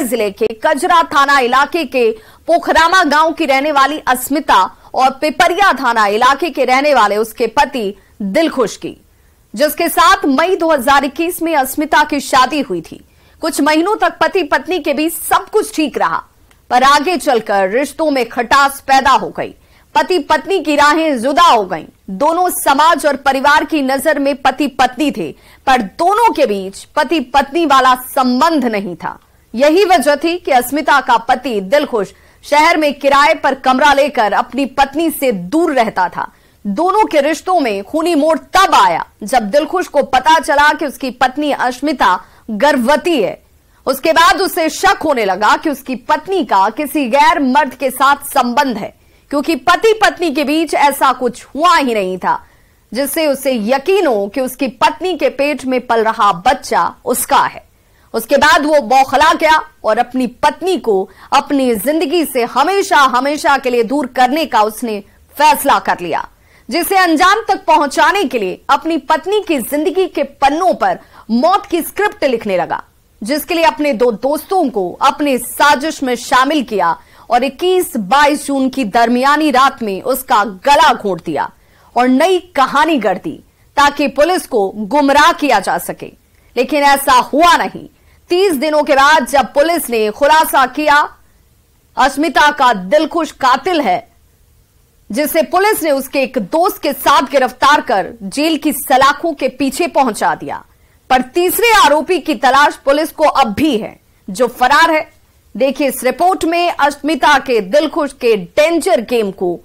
जिले के कजरा थाना इलाके के पोखरामा गांव की रहने वाली अस्मिता और पिपरिया थाना इलाके के रहने वाले उसके पति दिलखुश की, जिसके साथ मई 2021 में अस्मिता की शादी हुई थी। कुछ महीनों तक पति पत्नी के बीच सब कुछ ठीक रहा, पर आगे चलकर रिश्तों में खटास पैदा हो गई। पति पत्नी की राहें जुदा हो गईं। दोनों समाज और परिवार की नजर में पति पत्नी थे, पर दोनों के बीच पति पत्नी वाला संबंध नहीं था। यही वजह थी कि अस्मिता का पति दिलखुश शहर में किराए पर कमरा लेकर अपनी पत्नी से दूर रहता था। दोनों के रिश्तों में खूनी मोड़ तब आया जब दिलखुश को पता चला कि उसकी पत्नी अस्मिता गर्भवती है। उसके बाद उसे शक होने लगा कि उसकी पत्नी का किसी गैर मर्द के साथ संबंध है, क्योंकि पति पत्नी के बीच ऐसा कुछ हुआ ही नहीं था जिससे उसे यकीन हो कि उसकी पत्नी के पेट में पल रहा बच्चा उसका है। उसके बाद वो बौखला गया और अपनी पत्नी को अपनी जिंदगी से हमेशा हमेशा के लिए दूर करने का उसने फैसला कर लिया, जिसे अंजाम तक पहुंचाने के लिए अपनी पत्नी की जिंदगी के पन्नों पर मौत की स्क्रिप्ट लिखने लगा, जिसके लिए अपने दो दोस्तों को अपने साजिश में शामिल किया और 21-22 जून की दरमियानी रात में उसका गला घोंट दिया और नई कहानी गढ़ दी ताकि पुलिस को गुमराह किया जा सके। लेकिन ऐसा हुआ नहीं। 30 दिनों के बाद जब पुलिस ने खुलासा किया अस्मिता का दिलखुश कातिल है, जिसे पुलिस ने उसके एक दोस्त के साथ गिरफ्तार कर जेल की सलाखों के पीछे पहुंचा दिया, पर तीसरे आरोपी की तलाश पुलिस को अब भी है, जो फरार है। देखिए इस रिपोर्ट में अस्मिता के दिलखुश के डेंजर गेम को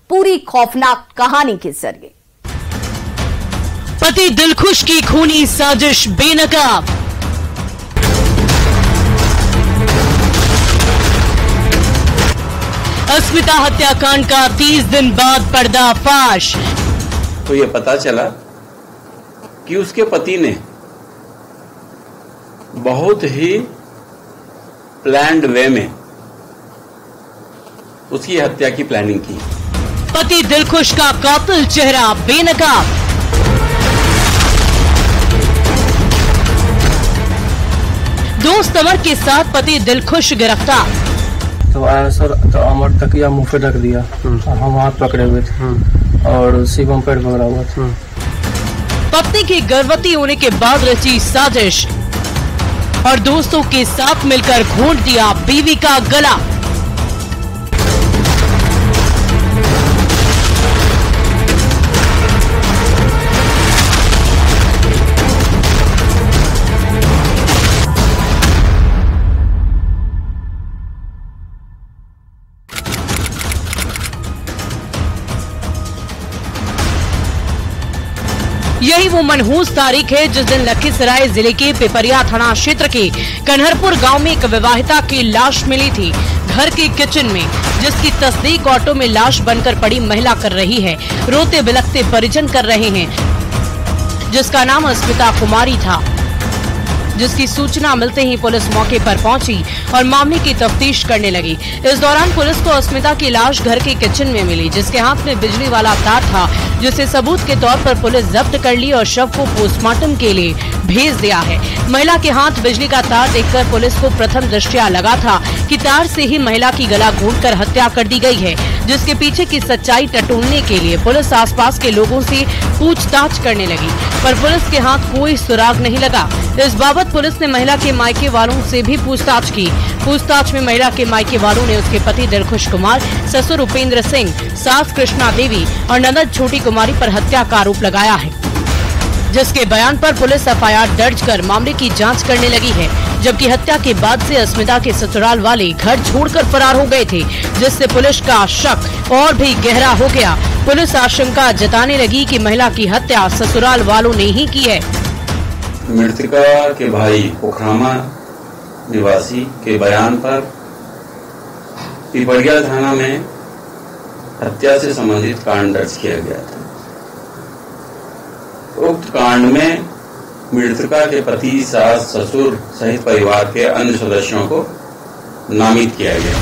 पूरी खौफनाक कहानी के जरिए। पति दिलखुश की खूनी साजिश बेनकाब। अस्मिता हत्याकांड का 30 दिन बाद पर्दाफाश। तो ये पता चला कि उसके पति ने बहुत ही प्लान्ड वे में उसकी हत्या की प्लानिंग की। पति दिलखुश का कातिल चेहरा बेनकाब। दोस्त अमर के साथ पति दिलखुश गिरफ्तार। तो आया सर, तो अमर तकिया मुंह पे रख दिया, हम हाथ पकड़े हुए थे और शिवम पेड़ पकड़ा हुआ था। पत्नी की गर्भवती होने के बाद रची साजिश और दोस्तों के साथ मिलकर घोंट दिया बीवी का गला। यही वो मनहूस तारीख है जिस दिन लखीसराय जिले के पिपरिया थाना क्षेत्र के कन्हरपुर गांव में एक विवाहिता की लाश मिली थी, घर के किचन में, जिसकी तस्दीक ऑटो में लाश बनकर पड़ी महिला कर रही है। रोते बिलखते परिजन कर रहे हैं, जिसका नाम अस्मिता कुमारी था। जिसकी सूचना मिलते ही पुलिस मौके पर पहुंची और मामले की तफ्तीश करने लगी। इस दौरान पुलिस को अस्मिता की लाश घर के किचन में मिली, जिसके हाथ में बिजली वाला तार था, जिसे सबूत के तौर पर पुलिस जब्त कर ली और शव को पोस्टमार्टम के लिए भेज दिया है। महिला के हाथ बिजली का तार देखकर पुलिस को प्रथम दृष्टया लगा था कि तार से ही महिला की गला घोंटकर हत्या कर दी गई है, जिसके पीछे की सच्चाई टटोलने के लिए पुलिस आसपास के लोगों से पूछताछ करने लगी, पर पुलिस के हाथ कोई सुराग नहीं लगा। इस बाबत पुलिस ने महिला के मायके वालों से भी पूछताछ की। पूछताछ में महिला के मायके वालों ने उसके पति दिलखुश कुमार, ससुर उपेंद्र सिंह, सास कृष्णा देवी और ननद छोटी कुमारी पर हत्या का आरोप लगाया है, जिसके बयान पर पुलिस एफआईआर दर्ज कर मामले की जांच करने लगी है। जबकि हत्या के बाद से अस्मिता के ससुराल वाले घर छोड़कर फरार हो गए थे, जिससे पुलिस का शक और भी गहरा हो गया। पुलिस आशंका जताने लगी कि महिला की हत्या ससुराल वालों ने ही की है। मृतका के भाई पोखरामा निवासी के बयान पर पिपरिया थाना में हत्या से संबंधित कांड दर्ज किया गया था। उक्त कांड में मृतका के पति, सास, ससुर सहित परिवार के अन्य सदस्यों को नामित किया गया।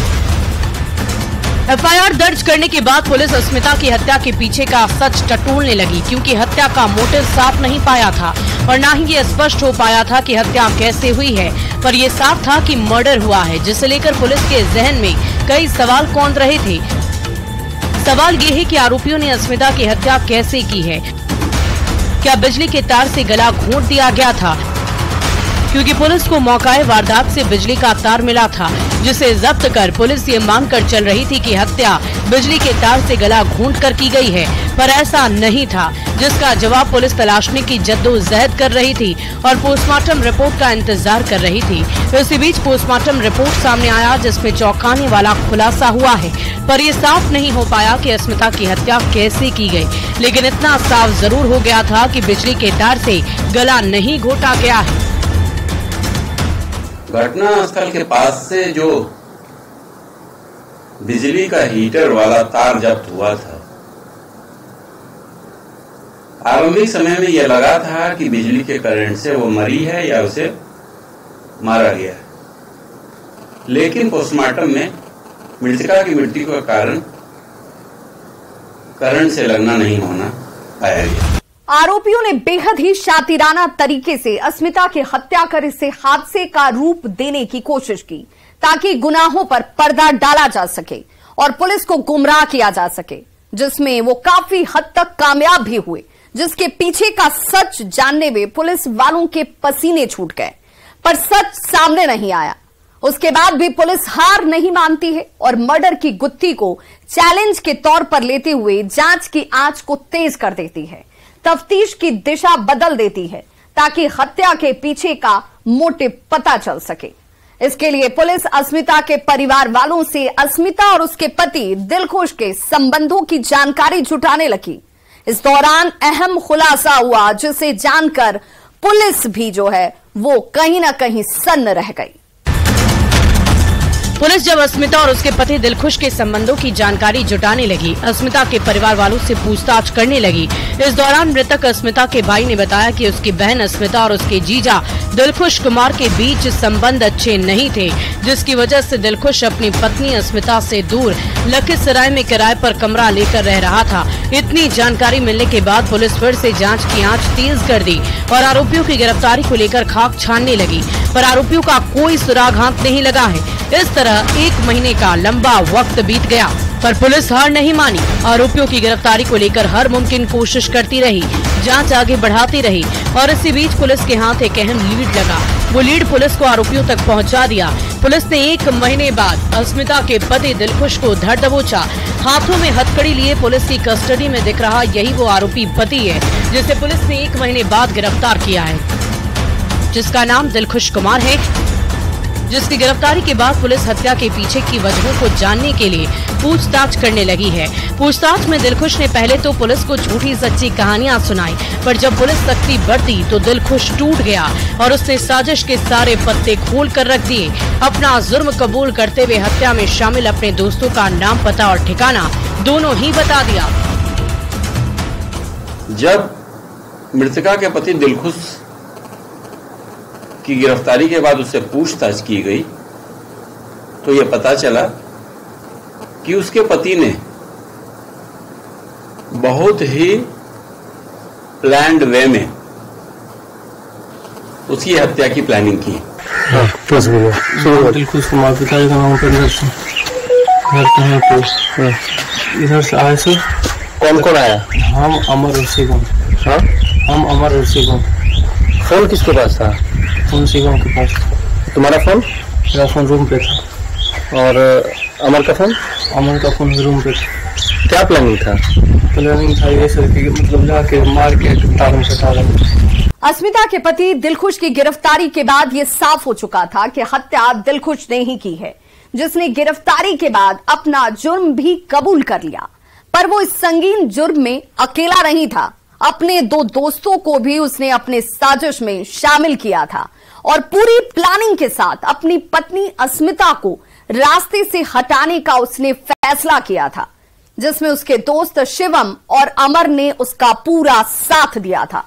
एफआईआर दर्ज करने के बाद पुलिस अस्मिता की हत्या के पीछे का सच टटोलने लगी, क्योंकि हत्या का मोटिव साफ नहीं पाया था और न ही ये स्पष्ट हो पाया था कि हत्या कैसे हुई है। पर यह साफ था कि मर्डर हुआ है, जिसे लेकर पुलिस के जहन में कई सवाल कौंध रहे थे। सवाल ये है कि आरोपियों ने अस्मिता की हत्या कैसे की है। क्या बिजली के तार से गला घोंट दिया गया था? क्योंकि पुलिस को मौकाए वारदात से बिजली का तार मिला था, जिसे जब्त कर पुलिस ये मानकर चल रही थी कि हत्या बिजली के तार से गला घोंट कर की गई है। पर ऐसा नहीं था, जिसका जवाब पुलिस तलाशने की जद्दोजहद कर रही थी और पोस्टमार्टम रिपोर्ट का इंतजार कर रही थी। इसी बीच पोस्टमार्टम रिपोर्ट सामने आया, जिसमें चौंकाने वाला खुलासा हुआ है। पर यह साफ नहीं हो पाया कि अस्मिता की हत्या कैसे की गई, लेकिन इतना साफ जरूर हो गया था कि बिजली के तार से गला नहीं घोटा गया है। घटना स्थल के पास से जो बिजली का हीटर वाला तार जब्त हुआ था, आरंभिक समय में यह लगा था कि बिजली के करंट से वो मरी है या उसे मारा गया है, लेकिन पोस्टमार्टम में मृतका की मृत्यु का कारण करंट से लगना नहीं होना पाया गया। आरोपियों ने बेहद ही शातिराना तरीके से अस्मिता की हत्या कर इसे हादसे का रूप देने की कोशिश की, ताकि गुनाहों पर पर्दा डाला जा सके और पुलिस को गुमराह किया जा सके, जिसमें वो काफी हद तक कामयाब भी हुए। जिसके पीछे का सच जानने में पुलिस वालों के पसीने छूट गए, पर सच सामने नहीं आया। उसके बाद भी पुलिस हार नहीं मानती है और मर्डर की गुत्थी को चैलेंज के तौर पर लेते हुए जांच की आंच को तेज कर देती है, तफ्तीश की दिशा बदल देती है, ताकि हत्या के पीछे का मोटिव पता चल सके। इसके लिए पुलिस अस्मिता के परिवार वालों से अस्मिता और उसके पति दिलखुश के संबंधों की जानकारी जुटाने लगी। इस दौरान अहम खुलासा हुआ, जिसे जानकर पुलिस भी जो है वो कहीं ना कहीं सन्न रह गई। पुलिस जब अस्मिता और उसके पति दिलखुश के संबंधों की जानकारी जुटाने लगी, अस्मिता के परिवार वालों से पूछताछ करने लगी। इस दौरान मृतक अस्मिता के भाई ने बताया कि उसकी बहन अस्मिता और उसके जीजा दिलखुश कुमार के बीच संबंध अच्छे नहीं थे, जिसकी वजह से दिलखुश अपनी पत्नी अस्मिता से दूर लखीसराय में किराए पर कमरा लेकर रह रहा था। इतनी जानकारी मिलने के बाद पुलिस फिर से जाँच की आंच तेज कर दी और आरोपियों की गिरफ्तारी को लेकर खाक छानने लगी, पर आरोपियों का कोई सुराग हाथ नहीं लगा है। इस तरह 1 महीने का लंबा वक्त बीत गया, पर पुलिस हार नहीं मानी। आरोपियों की गिरफ्तारी को लेकर हर मुमकिन कोशिश करती रही, जांच आगे बढ़ाती रही और इसी बीच पुलिस के हाथ एक अहम लीड लगा। वो लीड पुलिस को आरोपियों तक पहुंचा दिया। पुलिस ने 1 महीने बाद अस्मिता के पति दिलखुश को धर दबोचा। हाथों में हथकड़ी लिए पुलिस की कस्टडी में दिख रहा यही वो आरोपी पति है, जिसे पुलिस ने 1 महीने बाद गिरफ्तार किया है, जिसका नाम दिलखुश कुमार है। जिसकी गिरफ्तारी के बाद पुलिस हत्या के पीछे की वजहों को जानने के लिए पूछताछ करने लगी है। पूछताछ में दिलखुश ने पहले तो पुलिस को झूठी सच्ची कहानियां सुनाई, पर जब पुलिस सख्ती बरती तो दिलखुश टूट गया और उसने साजिश के सारे पत्ते खोल कर रख दिए। अपना जुर्म कबूल करते हुए हत्या में शामिल अपने दोस्तों का नाम, पता और ठिकाना दोनों ही बता दिया। जब मृतका के पति दिलखुश की गिरफ्तारी के बाद उससे पूछताछ की गई तो यह पता चला कि उसके पति ने बहुत ही प्लान्ड वे में उसकी हत्या की प्लानिंग की। दिलखुश कुमार, पिताजी का नाम उपेंद्र सिंह, घर कहाँ पे? इधर से आए सर। कौन कौन आया? हम अमर और शिवम। हाँ, हम अमर और शिवम। फोन किसके पास था? फोन शिवम के पास। तुम्हारा फोन? मेरा फोन रूम पे था। और अमर का फोन? अमर का फोन रूम पे था। क्या प्लानिंग था? प्लानिंग था ये सर कि मतलब जाके मार के तारों से टालेंगे। अस्मिता के पति दिलखुश की गिरफ्तारी के बाद यह साफ हो चुका था कि हत्या दिलखुश ने ही की है, जिसने गिरफ्तारी के बाद अपना जुर्म भी कबूल कर लिया। पर वो इस संगीन जुर्म में अकेला नहीं था, अपने 2 दोस्तों को भी उसने अपने साजिश में शामिल किया था और पूरी प्लानिंग के साथ अपनी पत्नी अस्मिता को रास्ते से हटाने का उसने फैसला किया था, जिसमें उसके दोस्त शिवम और अमर ने उसका पूरा साथ दिया था,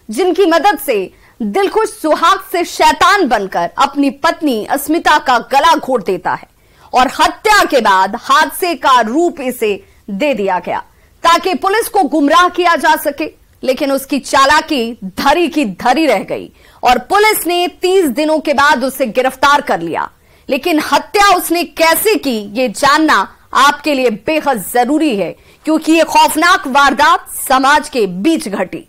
जिनकी मदद से दिलखुश सुहाग से शैतान बनकर अपनी पत्नी अस्मिता का गला घोट देता है और हत्या के बाद हादसे का रूप इसे दे दिया गया ताकि पुलिस को गुमराह किया जा सके। लेकिन उसकी चालाकी धरी की धरी रह गई और पुलिस ने 30 दिनों के बाद उसे गिरफ्तार कर लिया। लेकिन हत्या उसने कैसे की, ये जानना आपके लिए बेहद जरूरी है, क्योंकि ये खौफनाक वारदात समाज के बीच घटी।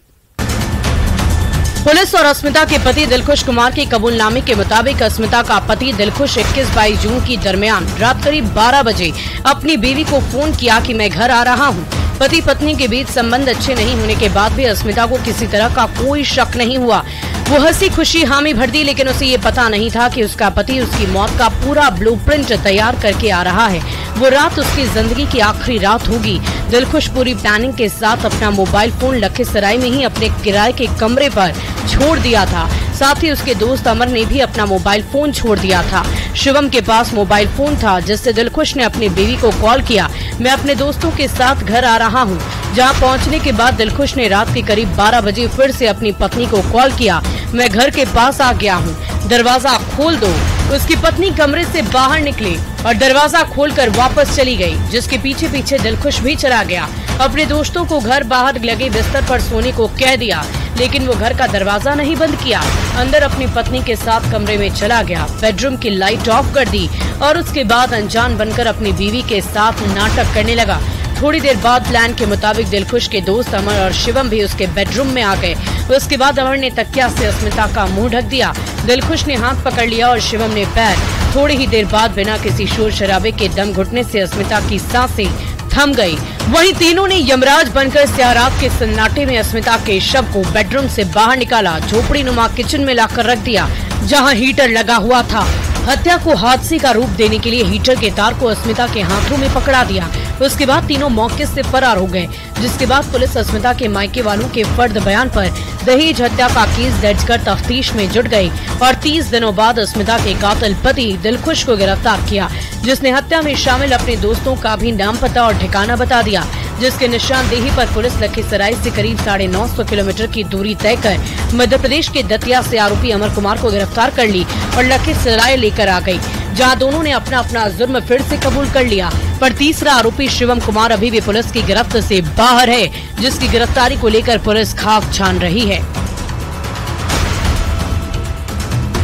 पुलिस और अस्मिता के पति दिलखुश कुमार के कबूलनामे के मुताबिक अस्मिता का पति दिलखुश 21-22 जून की दरमियान रात करीब 12 बजे अपनी बीवी को फोन किया कि मैं घर आ रहा हूं। पति पत्नी के बीच संबंध अच्छे नहीं होने के बाद भी अस्मिता को किसी तरह का कोई शक नहीं हुआ। वो हंसी खुशी हामी भर दी, लेकिन उसे ये पता नहीं था कि उसका पति उसकी मौत का पूरा ब्लूप्रिंट तैयार करके आ रहा है। वो रात उसकी जिंदगी की आखिरी रात होगी। दिलखुश पूरी प्लानिंग के साथ अपना मोबाइल फोन लखीसराय में ही अपने किराए के कमरे पर छोड़ दिया था। साथ ही उसके दोस्त अमर ने भी अपना मोबाइल फोन छोड़ दिया था। शिवम के पास मोबाइल फोन था, जिससे दिलखुश ने अपनी बीवी को कॉल किया, मैं अपने दोस्तों के साथ घर आ रहा हूँ। जहाँ पहुँचने के बाद दिलखुश ने रात के करीब 12 बजे फिर से अपनी पत्नी को कॉल किया, मैं घर के पास आ गया हूँ, दरवाजा खोल दो। उसकी पत्नी कमरे से बाहर निकली और दरवाजा खोलकर वापस चली गई, जिसके पीछे पीछे दिलखुश भी चला गया। अपने दोस्तों को घर बाहर लगे बिस्तर पर सोने को कह दिया, लेकिन वो घर का दरवाजा नहीं बंद किया। अंदर अपनी पत्नी के साथ कमरे में चला गया, बेडरूम की लाइट ऑफ कर दी और उसके बाद अनजान बनकर अपनी बीवी के साथ नाटक करने लगा। थोड़ी देर बाद प्लान के मुताबिक दिलखुश के दोस्त अमर और शिवम भी उसके बेडरूम में आ गए। उसके बाद अमर ने तकिया से अस्मिता का मुंह ढक दिया, दिलखुश ने हाथ पकड़ लिया और शिवम ने पैर। थोड़ी ही देर बाद बिना किसी शोर शराबे के दम घुटने से अस्मिता की सांसें थम गई। वहीं तीनों ने यमराज बनकर स्यारात के सन्नाटे में अस्मिता के शव को बेडरूम से बाहर निकाला, झोपड़ी नुमा किचन में लाकर रख दिया, जहां हीटर लगा हुआ था। हत्या को हादसे का रूप देने के लिए हीटर के तार को अस्मिता के हाथों में पकड़ा दिया। उसके बाद तीनों मौके से फरार हो गए, जिसके बाद पुलिस अस्मिता के मायके वालों के फर्द बयान पर दहेज हत्या का केस दर्ज कर तफ्तीश में जुट गई और 30 दिनों बाद अस्मिता के कातिल पति दिलखुश को गिरफ्तार किया, जिसने हत्या में शामिल अपने दोस्तों का भी नाम, पता और ठिकाना बता दिया, जिसके निशानदेही पर पुलिस लखीसराय से करीब 950 किलोमीटर की दूरी तय कर मध्य प्रदेश के दतिया से आरोपी अमर कुमार को गिरफ्तार कर ली और लखीसराय लेकर आ गई, जहां दोनों ने अपना अपना जुर्म फिर से कबूल कर लिया। पर तीसरा आरोपी शिवम कुमार अभी भी पुलिस की गिरफ्त से बाहर है, जिसकी गिरफ्तारी को लेकर पुलिस खाक छान रही है।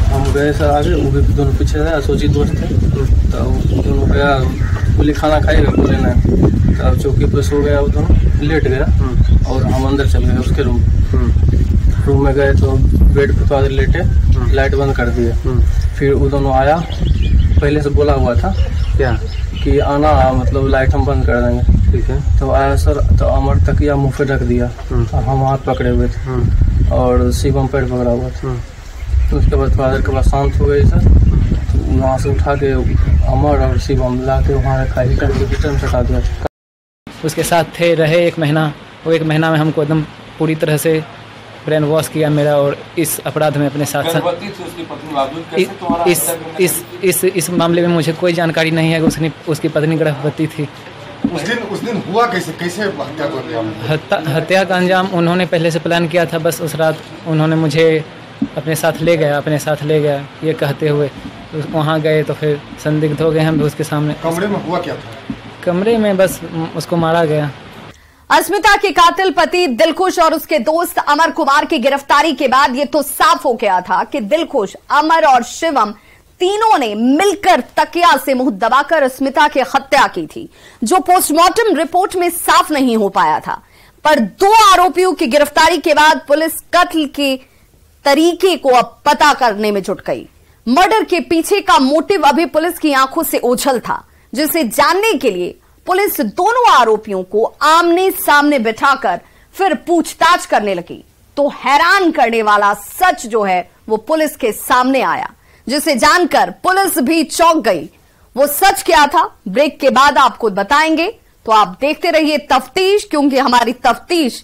हम गए सर आगे, वो भी दोनों पीछे थे, असोची दोस्त थे, तो दोनों गया, बोले खाना खाएगा, बोले ना, तब चौकी पर सो गया, वो दोनों लेट गया और हम अंदर चल गए उसके रूम में गए तो बेड पे लेटे, लाइट बंद कर दिए। फिर वो दोनों आया, पहले से बोला हुआ था क्या कि आना, मतलब लाइट हम बंद कर देंगे, ठीक है। तो आया सर, तो अमर तकिया मुँह पे ढक दिया, हम हाथ पकड़े हुए थे और शिवम पैर पकड़ा हुआ था। तो उसके बाद थोड़ा देर के बाद शांत हो गई सर, तो वहाँ से उठा के अमर और शिवम ला के वहाँ रखा, हीटर में सटा दिया। उसके साथ थे रहे 1 महीना, वो 1 महीना में हमको एकदम पूरी तरह से ब्रेन वॉश किया मेरा, और इस अपराध में अपने साथ इस मामले में मुझे कोई जानकारी नहीं है कि उसकी पत्नी गर्भवती थी। उस दिन हुआ कैसे हत्या का अंजाम उन्होंने पहले से प्लान किया था। बस उस रात उन्होंने मुझे अपने साथ ले गया ये कहते हुए वहाँ गए, तो फिर संदिग्ध हो गए हम उसके सामने। कमरे में हुआ क्या था? कमरे में बस उसको मारा गया। अस्मिता के कातिल पति दिलखुश और उसके दोस्त अमर कुमार की गिरफ्तारी के बाद ये तो साफ हो गया था कि दिलखुश, अमर और शिवम तीनों ने मिलकर तकिया से मुंह दबाकर अस्मिता की हत्या की थी, जो पोस्टमार्टम रिपोर्ट में साफ नहीं हो पाया था। पर 2 आरोपियों की गिरफ्तारी के बाद पुलिस कत्ल के तरीके को अब पता करने में जुट गई। मर्डर के पीछे का मोटिव अभी पुलिस की आंखों से ओझल था, जिसे जानने के लिए पुलिस दोनों आरोपियों को आमने सामने बिठाकर फिर पूछताछ करने लगी, तो हैरान करने वाला सच जो है वो पुलिस के सामने आया, जिसे जानकर पुलिस भी चौंक गई। वो सच क्या था, ब्रेक के बाद आपको बताएंगे, तो आप देखते रहिए तफ्तीश, क्योंकि हमारी तफ्तीश